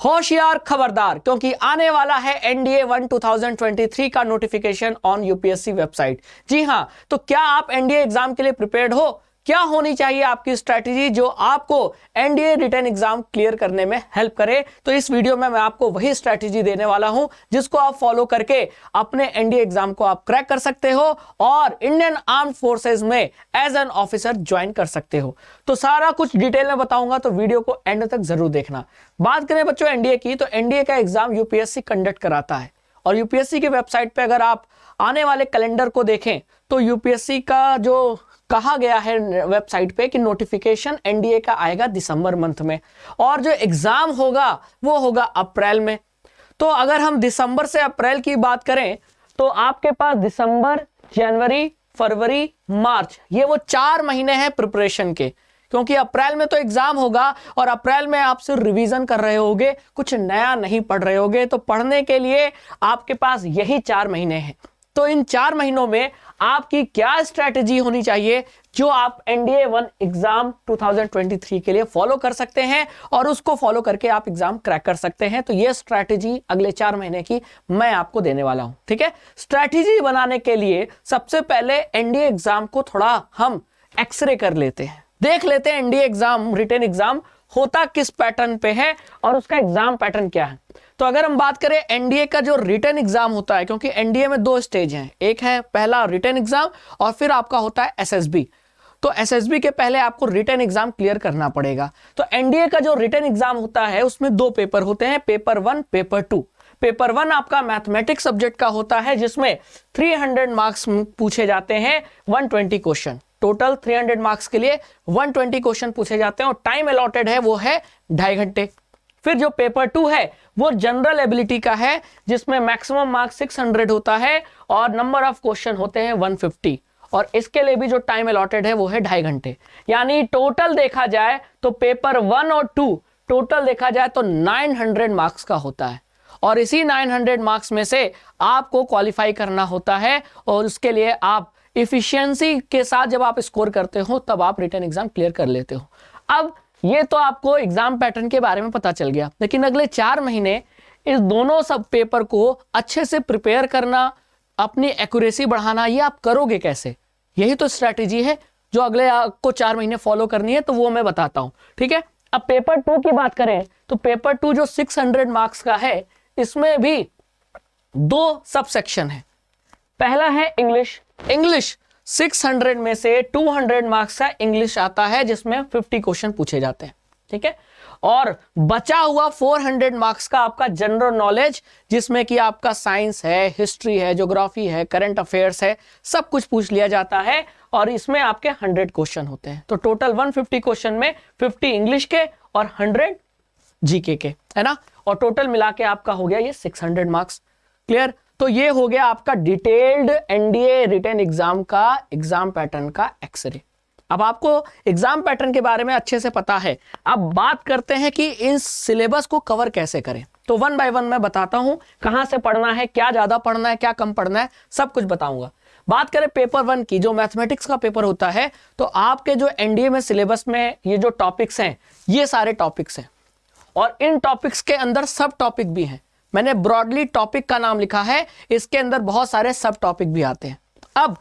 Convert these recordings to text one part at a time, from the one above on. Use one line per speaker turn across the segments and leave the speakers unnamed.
होशियार खबरदार, क्योंकि आने वाला है एनडीए 1 2023 का नोटिफिकेशन ऑन यूपीएससी वेबसाइट। जी हां, तो क्या आप एनडीए एग्जाम के लिए प्रिपेयर्ड हो? क्या होनी चाहिए आपकी स्ट्रैटेजी जो आपको एनडीए रिटन एग्जाम क्लियर करने में हेल्प करे? तो इस वीडियो में मैं आपको वही स्ट्रैटेजी देने वाला हूं जिसको आप फॉलो करके अपने एनडीए एग्जाम को आप क्रैक कर सकते हो और इंडियन आर्म फोर्सेस में एज एन ऑफिसर ज्वाइन कर सकते हो। तो सारा कुछ डिटेल में बताऊंगा, तो वीडियो को एंड तक जरूर देखना। बात करें बच्चों एनडीए की, तो एनडीए का एग्जाम यूपीएससी कंडक्ट कराता है और यूपीएससी के वेबसाइट पे अगर आप आने वाले कैलेंडर को देखें तो यूपीएससी का जो कहा गया है वेबसाइट पे कि नोटिफिकेशन एनडीए का आएगा दिसंबर मंथ में और जो एग्जाम होगा वो होगा अप्रैल में। तो अगर हम दिसंबर से अप्रैल की बात करें तो आपके पास दिसंबर, जनवरी, फरवरी, मार्च, ये वो 4 महीने हैं प्रिपरेशन के, क्योंकि अप्रैल में तो एग्जाम होगा और अप्रैल में आप सिर्फ रिवीजन कर रहे होगे, कुछ नया नहीं पढ़ रहे होगे। तो पढ़ने के लिए आपके पास यही 4 महीने हैं। तो इन 4 महीनों में आपकी क्या स्ट्रैटेजी होनी चाहिए जो आप एनडीए 1 एग्जाम 2023 के लिए फॉलो कर सकते हैं और उसको फॉलो करके आप एग्जाम क्रैक कर सकते हैं। तो ये स्ट्रैटेजी अगले 4 महीने की मैं आपको देने वाला हूं। ठीक है, स्ट्रैटेजी बनाने के लिए सबसे पहले एनडीए एग्जाम को थोड़ा हम एक्सरे कर लेते हैं, देख लेते हैं एनडीए एग्जाम रिटन एग्जाम होता किस पैटर्न पे है और उसका एग्जाम पैटर्न क्या है। तो अगर हम बात करें एनडीए का जो रिटन एग्जाम होता है, क्योंकि एनडीए में 2 स्टेज हैं, एक है पहला रिटन एग्जाम और फिर आपका होता है एसएसबी। तो एसएसबी के पहले आपको रिटन एग्जाम क्लियर करना पड़ेगा। तो एनडीए का जो रिटन एग्जाम होता है उसमें 2 पेपर होते हैं, पेपर 1, पेपर 2। पेपर 1 आपका मैथमेटिक्स सब्जेक्ट का होता है जिसमें 300 मार्क्स पूछे जाते हैं, 120 क्वेश्चन टोटल। 300 मार्क्स के लिए 120 क्वेश्चन पूछे जाते हैं और टाइम अलॉटेड है वो है 2.5 घंटे। फिर जो पेपर 2 है वो जनरल एबिलिटी का है जिसमें मैक्सिमम मार्क्स 600 होता है और नंबर ऑफ क्वेश्चन होते हैं 150 और इसके लिए भी जो टाइम अलॉटेड है वो है 2.5 घंटे। यानी टोटल देखा जाए तो पेपर 1 और 2 टोटल देखा जाए तो 900 मार्क्स का होता है और इसी 900 मार्क्स में से आपको क्वालिफाई करना होता है और उसके लिए आप इफिशियंसी के साथ जब आप स्कोर करते हो तब आप रिटन एग्जाम क्लियर कर लेते हो। अब ये तो आपको एग्जाम पैटर्न के बारे में पता चल गया, लेकिन अगले 4 महीने इस दोनों सब पेपर को अच्छे से प्रिपेयर करना, अपनी एक्यूरेसी बढ़ाना, ये आप करोगे कैसे? यही तो स्ट्रैटेजी है जो अगले आपको 4 महीने फॉलो करनी है, तो वो मैं बताता हूं। ठीक है, अब पेपर 2 की बात करें तो पेपर 2 जो 600 मार्क्स का है इसमें भी 2 सब सेक्शन है। पहला है इंग्लिश। इंग्लिश 600 में से 200 मार्क्स का इंग्लिश आता है जिसमें 50 क्वेश्चन पूछे जाते हैं। ठीक है, और बचा हुआ 400 मार्क्स का आपका जनरल नॉलेज जिसमें कि आपका साइंस है, हिस्ट्री है, ज्योग्राफी है, करंट अफेयर्स है, सब कुछ पूछ लिया जाता है और इसमें आपके 100 क्वेश्चन होते हैं। तो टोटल 150 क्वेश्चन में 50 इंग्लिश के और 100 जीके के, है ना, और टोटल मिला के आपका हो गया ये 600 मार्क्स। क्लियर? तो ये हो गया आपका डिटेल्ड एनडीए रिटन एग्जाम का एग्जाम पैटर्न का एक्सरे। अब आपको एग्जाम पैटर्न के बारे में अच्छे से पता है। अब बात करते हैं कि इस सिलेबस को कवर कैसे करें। तो 1 बाय 1 मैं बताता हूं कहां से पढ़ना है, क्या ज्यादा पढ़ना है, क्या कम पढ़ना है, सब कुछ बताऊंगा। बात करें पेपर 1 की, जो मैथमेटिक्स का पेपर होता है, तो आपके जो एनडीए में सिलेबस में ये जो टॉपिक्स हैं ये सारे टॉपिक्स हैं और इन टॉपिक्स के अंदर सब टॉपिक भी हैं। मैंने ब्रॉडली टॉपिक का नाम लिखा है, इसके अंदर बहुत सारे सब टॉपिक भी आते हैं। अब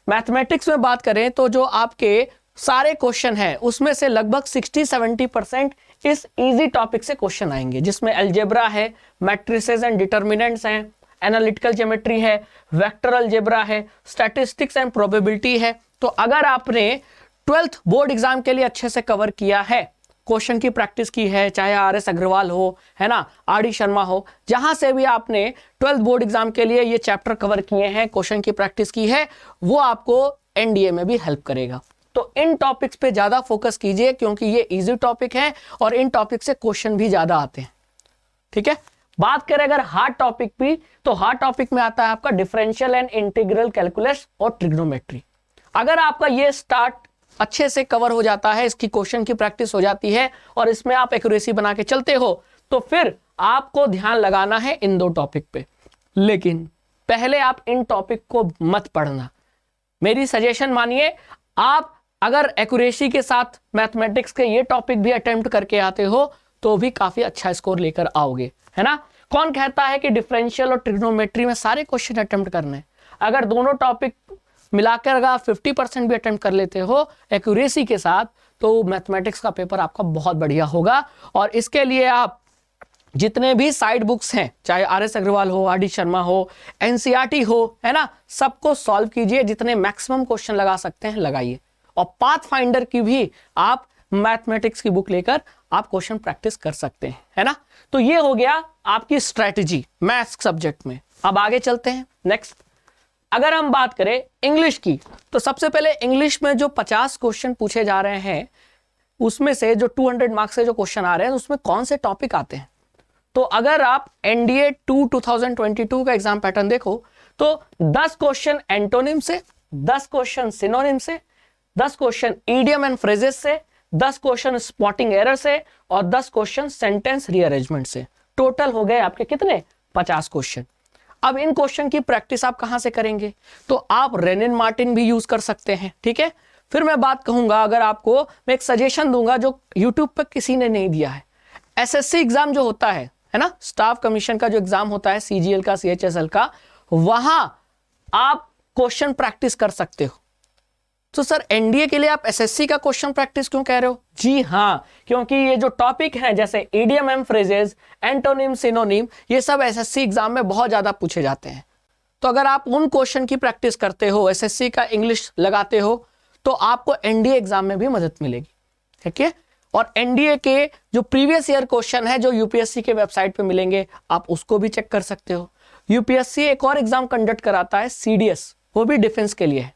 मैथमेटिक्स में बात करें तो जो आपके सारे क्वेश्चन हैं उसमें से लगभग 60-70% इस इजी टॉपिक से क्वेश्चन आएंगे, जिसमें अलजेब्रा है, मैट्रिसेस एंड डिटर्मिनेंट्स हैं, एनालिटिकल ज्योमेट्री है, वेक्टर अलजेब्रा है, स्टैटिस्टिक्स एंड प्रोबेबिलिटी है। तो अगर आपने 12th बोर्ड एग्जाम के लिए अच्छे से कवर किया है, क्वेश्चन की प्रैक्टिस की है, चाहे आरएस अग्रवाल हो, है ना, आरडी शर्मा हो, जहां से भी आपने 12th बोर्ड एग्जाम के लिए ये चैप्टर कवर किए हैं, क्वेश्चन की प्रैक्टिस की है, वो आपको एनडीए में भी हेल्प करेगा। तो इन टॉपिक्स पे ज्यादा फोकस कीजिए क्योंकि ये इजी टॉपिक है और इन टॉपिक से क्वेश्चन भी ज्यादा आते हैं। ठीक है, बात करें अगर हार्ड टॉपिक भी, तो हार्ड टॉपिक में आता है आपका डिफरेंशियल एंड इंटीग्रल कैलकुलस और ट्रिग्नोमेट्री। अगर आपका ये स्टार्ट अच्छे से कवर हो जाता है, इसकी क्वेश्चन की प्रैक्टिस हो जाती है और इसमें आप एक्यूरेसी बना के चलते हो, तो फिर आपको ध्यान लगाना है इन 2 टॉपिक पे। लेकिन पहले आप इन टॉपिक को मत पढ़ना, मेरी सजेशन मानिए। आप अगर एक्यूरेसी के साथ मैथमेटिक्स के ये टॉपिक भी अटेम्प्ट करके आते हो तो भी काफी अच्छा स्कोर लेकर आओगे, है ना। कौन कहता है कि डिफरेंशियल और ट्रिग्नोमेट्री में सारे क्वेश्चन अटेम्प्ट करने हैं? अगर दोनों टॉपिक मिलाकर अगर आप 50% भी अटेम्प्ट कर लेते हो एक्यूरेसी के साथ, तो मैथमेटिक्स का पेपर आपका बहुत बढ़िया होगा। और इसके लिए आप जितने भी साइड बुक्स हैं, चाहे RS अग्रवाल हो, RD शर्मा हो, NCERT हो, है ना, सबको सॉल्व कीजिए, जितने मैक्सिमम क्वेश्चन लगा सकते हैं लगाइए। और पाथफाइंडर की भी आप मैथमेटिक्स की बुक लेकर आप क्वेश्चन प्रैक्टिस कर सकते हैं, है ना। तो ये हो गया आपकी स्ट्रेटजी मैथ्स सब्जेक्ट में। अब आगे चलते हैं नेक्स्ट। अगर हम बात करें इंग्लिश की, तो सबसे पहले इंग्लिश में जो 50 क्वेश्चन पूछे जा रहे हैं, उसमें से जो 200 मार्क्स से जो क्वेश्चन आ रहे हैं, उसमें कौन से टॉपिक आते हैं? तो अगर आप NDA 2 2022 का एग्जाम पैटर्न देखो, तो 10 क्वेश्चन एंटोनिम से, 10 क्वेश्चन सिनोनिम से, 10 क्वेश्चन इडियम एंड फ्रेजेस से, 10 क्वेश्चन स्पॉटिंग एरर से और 10 क्वेश्चन सेंटेंस रीअरेंजमेंट से। टोटल हो गए आपके कितने? 50 क्वेश्चन। अब इन क्वेश्चन की प्रैक्टिस आप कहां से करेंगे? तो आप रेनिन मार्टिन भी यूज कर सकते हैं, ठीक है। फिर मैं बात कहूंगा, अगर आपको मैं एक सजेशन दूंगा जो यूट्यूब पर किसी ने नहीं दिया है, SSC एग्जाम जो होता है ना, स्टाफ कमीशन का जो एग्जाम होता है, CGL का, CHSL का, वहां आप क्वेश्चन प्रैक्टिस कर सकते हो। तो सर NDA के लिए आप SSC का क्वेश्चन प्रैक्टिस क्यों कह रहे हो? जी हाँ, क्योंकि ये जो टॉपिक है जैसे idiom and phrases, antonym, synonym, ये सब SSC एग्जाम में बहुत ज्यादा पूछे जाते हैं। तो अगर आप उन क्वेश्चन की प्रैक्टिस करते हो, SSC का इंग्लिश लगाते हो, तो आपको NDA एग्जाम में भी मदद मिलेगी, ठीक है। और NDA के जो प्रीवियस ईयर क्वेश्चन है जो UPSC के वेबसाइट पे मिलेंगे, आप उसको भी चेक कर सकते हो। UPSC एक और एग्जाम कंडक्ट कराता है, CDS, वो भी डिफेंस के लिए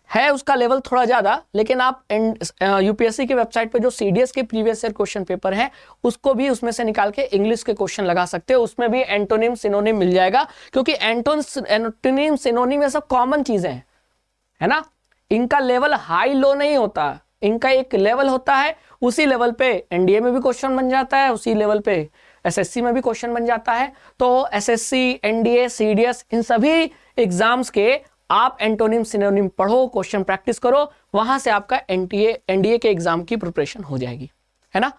है उसका लेवल थोड़ा ज्यादा, लेकिन आप UPSC के वेबसाइट पे जो CDS के प्रीवियस ईयर क्वेश्चन पेपर है, उसको भी उसमें से निकाल के इंग्लिश के क्वेश्चन लगा सकते हो। उसमें भी एंटोनिम, सिनोनिम मिल जाएगा, क्योंकि एंटोनिम, सिनोनिम ये सब कॉमन चीजें हैं, है ना। इनका लेवल हाई लो नहीं होता, इनका एक लेवल होता है, उसी लेवल पे NDA में भी क्वेश्चन बन जाता है, उसी लेवल पे SSC में भी क्वेश्चन बन जाता है। तो SSC, NDA, CDS, इन सभी एग्जाम्स के आप एंटोनिम, सिनोनिम पढ़ो, क्वेश्चन प्रैक्टिस करो, वहां से आपका NDA के एग्जाम की प्रिपरेशन हो जाएगी, है ना।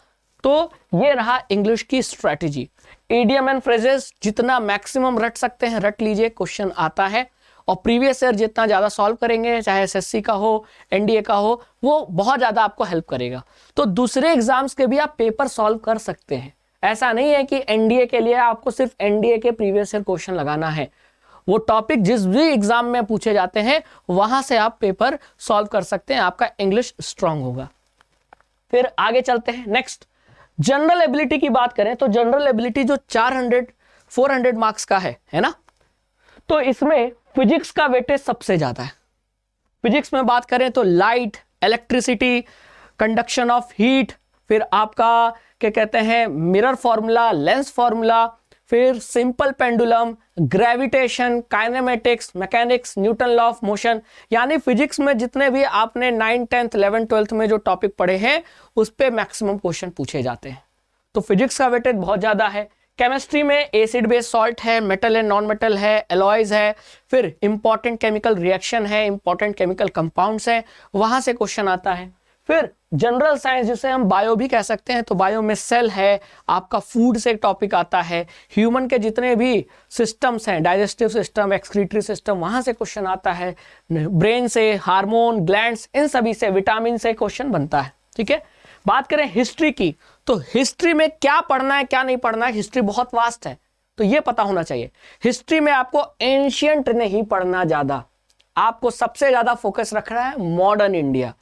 तो ये रहा इंग्लिश की स्ट्रेटेजी। इडियम एंड फ्रेजेस जितना मैक्सिमम रट सकते हैं रट लीजिए, क्वेश्चन आता है। और प्रीवियस ईयर जितना ज्यादा सॉल्व करेंगे, चाहे SSC का हो, NDA का हो, वो बहुत ज्यादा आपको हेल्प करेगा। तो दूसरे एग्जाम्स के भी आप पेपर सॉल्व कर सकते हैं। ऐसा नहीं है कि NDA के लिए आपको सिर्फ NDA के प्रीवियस ईयर क्वेश्चन लगाना है। वो टॉपिक जिस भी एग्जाम में पूछे जाते हैं, वहां से आप पेपर सॉल्व कर सकते हैं, आपका इंग्लिश स्ट्रांग होगा। फिर आगे चलते हैं नेक्स्ट। जनरल एबिलिटी की बात करें तो जनरल एबिलिटी जो 400 मार्क्स का है ना, तो इसमें फिजिक्स का वेटेज सबसे ज्यादा है। फिजिक्स में बात करें तो light, electricity, conduction of heat, फिर आपका क्या कहते हैं मिरर फॉर्मूला, लेंस फॉर्मूला, फिर simple pendulum, gravitation, kinematics, mechanics, Newton law of motion, यानी फिजिक्स में जितने भी आपने 9th, 10th, 11th, 12th में जो टॉपिक पढ़े हैं, उस पे मैक्सिमम क्वेश्चन पूछे जाते हैं। तो फिजिक्स का वेटेज बहुत ज्यादा है। केमिस्ट्री में एसिड बेस सॉल्ट है, मेटल एंड नॉन मेटल है, एलॉयज है, फिर इंपॉर्टेंट केमिकल रिएक्शन है, इंपॉर्टेंट केमिकल कंपाउंड्स है, वहां से क्वेश्चन आता है। फिर जनरल साइंस जिसे हम बायो भी कह सकते हैं, तो बायो में सेल है, आपका फूड से एक टॉपिक आता है, ह्यूमन के जितने भी सिस्टम्स हैं, डाइजेस्टिव सिस्टम, एक्सक्रीटरी सिस्टम, वहां से क्वेश्चन आता है, ब्रेन से, हार्मोन, ग्लैंड्स, इन सभी से, विटामिन से क्वेश्चन बनता है, ठीक है। बात करें हिस्ट्री की, तो हिस्ट्री में क्या पढ़ना है क्या नहीं पढ़ना है, हिस्ट्री बहुत वास्ट है, तो ये पता होना चाहिए। हिस्ट्री में आपको एंशियंट नहीं पढ़ना ज्यादा, आपको सबसे ज्यादा फोकस रखना है मॉडर्न इंडिया,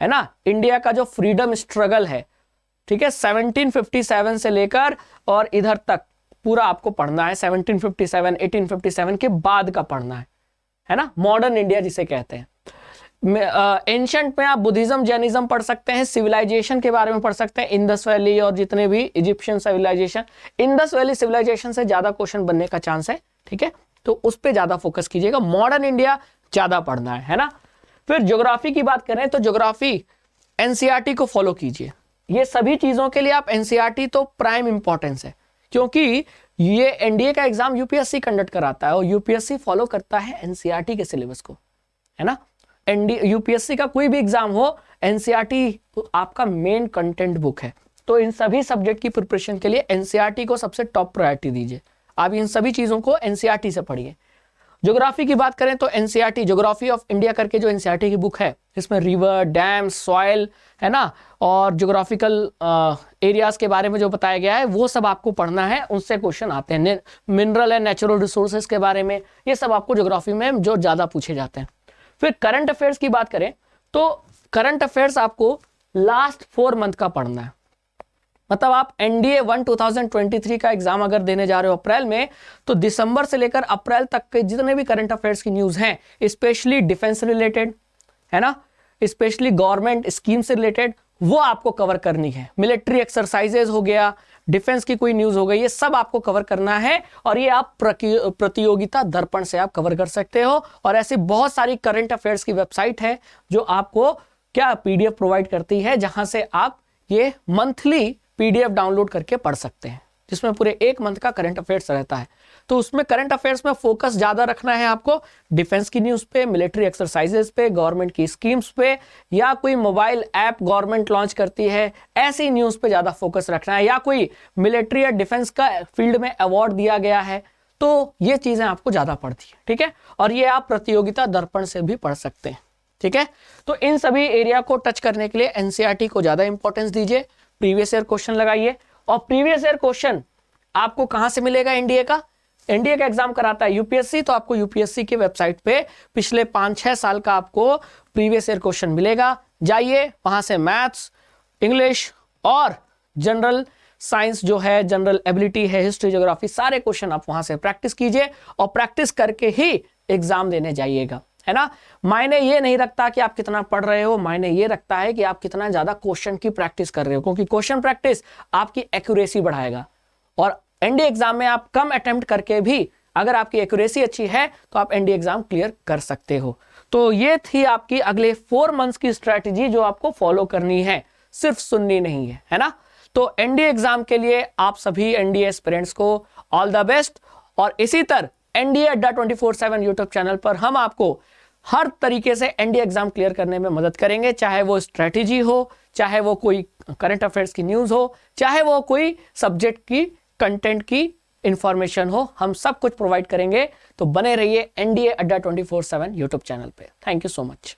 है ना। इंडिया का जो फ्रीडम स्ट्रगल है, ठीक है, 1757 से लेकर और इधर तक पूरा आपको पढ़ना है। 1757, 1857 के बाद का पढ़ना है ना, मॉडर्न इंडिया जिसे कहते हैं। एंशिएंट में आप बुद्धिज्म, जैनिज्म पढ़ सकते हैं, सिविलाइजेशन के बारे में पढ़ सकते हैं, इंडस वैली और जितने भी Egyptian civilisation, Indus valley civilisation से ज्यादा क्वेश्चन बनने का चांस है, ठीक है, तो उस पर ज्यादा फोकस कीजिएगा। मॉडर्न इंडिया ज्यादा पढ़ना है ना। फिर ज्योग्राफी की बात करें तो ज्योग्राफी एनसीईआरटी को फॉलो कीजिए। ये सभी चीजों के लिए आप एनसीईआरटी तो प्राइम इंपॉर्टेंस है, क्योंकि ये एनडीए का एग्जाम यूपीएससी कंडक्ट कराता है और यूपीएससी फॉलो करता है एनसीईआरटी के सिलेबस को, है ना। एनडीए यूपीएससी का कोई भी एग्जाम हो, एनसीईआरटी आपका मेन कंटेंट बुक है, तो इन सभी सब्जेक्ट की प्रिपरेशन के लिए एनसीईआरटी को सबसे टॉप प्रायोरिटी दीजिए। आप इन सभी चीजों को एनसीईआरटी से पढ़िए। ज्योग्राफी की बात करें तो एनसीईआरटी ज्योग्राफी ऑफ इंडिया करके जो एनसीईआरटी की बुक है, इसमें रिवर, डैम, सॉइल है ना, और ज्योग्राफिकल एरियाज के बारे में जो बताया गया है वो सब आपको पढ़ना है। उनसे क्वेश्चन आते हैं। मिनरल एंड नेचुरल रिसोर्सेज के बारे में, ये सब आपको ज्योग्राफी में जो ज्यादा पूछे जाते हैं। फिर करंट अफेयर्स की बात करें तो करंट अफेयर्स आपको लास्ट 4 मंथ का पढ़ना है। मतलब आप एनडीए 1 2023 का एग्जाम अगर देने जा रहे हो अप्रैल में, तो दिसंबर से लेकर अप्रैल तक के जितने भी करंट अफेयर्स की न्यूज हैं, स्पेशली डिफेंस रिलेटेड है ना, स्पेशली गवर्नमेंट स्कीम से रिलेटेड, वो आपको कवर करनी है। मिलिट्री एक्सरसाइजेज हो गया, डिफेंस की कोई न्यूज हो गई, ये सब आपको कवर करना है। और ये आप प्रतियोगिता दर्पण से आप कवर कर सकते हो। और ऐसी बहुत सारी करंट अफेयर्स की वेबसाइट है जो आपको क्या पीडीएफ प्रोवाइड करती है, जहां से आप ये मंथली पीडीएफ डाउनलोड करके पढ़ सकते हैं, जिसमें पूरे 1 मंथ का करंट अफेयर्स रहता है। तो उसमें करंट अफेयर्स में फोकस ज्यादा रखना है आपको, डिफेंस की न्यूज पे, मिलिट्री एक्सरसाइजेस पे, गवर्नमेंट की स्कीम्स पे, या कोई मोबाइल ऐप गवर्नमेंट लॉन्च करती है ऐसी न्यूज पे ज्यादा फोकस रखना है, या कोई मिलिट्री या डिफेंस का फील्ड में अवार्ड दिया गया है, तो ये चीजें आपको ज्यादा पढ़ती है। ठीक है, और ये आप प्रतियोगिता दर्पण से भी पढ़ सकते हैं। ठीक है, तो इन सभी एरिया को टच करने के लिए एनसीईआरटी को ज्यादा इंपॉर्टेंस दीजिए। प्रीवियस ईयर क्वेश्चन लगाइए। और प्रीवियस ईयर क्वेश्चन आपको कहां से मिलेगा? एनडीए का एग्जाम कराता है यूपीएससी, तो आपको यूपीएससी के वेबसाइट पे पिछले 5-6 साल का आपको प्रीवियस ईयर क्वेश्चन मिलेगा। जाइए वहां से मैथ्स, इंग्लिश और जनरल साइंस जो है, जनरल एबिलिटी है, हिस्ट्री, ज्योग्राफी, सारे क्वेश्चन आप वहां से प्रैक्टिस कीजिए और प्रैक्टिस करके ही एग्जाम देने जाइएगा, है ना। मायने ये नहीं रखता कि आप कितना पढ़ रहे हो, मायने ये रखता है कि आप कितना ज्यादा क्वेश्चन की प्रैक्टिस कर रहे हो, क्योंकि क्वेश्चन प्रैक्टिस आपकी एक्यूरेसी बढ़ाएगा। और एनडीए एग्जाम में आप कम अटेम्प्ट करके भी अगर आपकी एक्यूरेसी अच्छी है तो आप एनडीए एग्जाम क्लियर कर सकते हो। तो ये थी आपकी अगले 4 मंथ्स की स्ट्रेटजी जो आपको फॉलो करनी है, सिर्फ सुननी नहीं है ना। तो एनडीए एग्जाम के लिए आप सभी एनडीए एस्पिरेंट्स को ऑल द बेस्ट। और इसी तरह एनडीए अड्डा 24/7 यूट्यूब चैनल पर हम आपको हर तरीके से एनडीए एग्जाम क्लियर करने में मदद करेंगे, चाहे वो स्ट्रेटजी हो, चाहे वो कोई करंट अफेयर्स की न्यूज हो, चाहे वो कोई सब्जेक्ट की कंटेंट की इंफॉर्मेशन हो, हम सब कुछ प्रोवाइड करेंगे। तो बने रहिए एनडीए अड्डा 24/7 यूट्यूब चैनल पे। Thank you so much.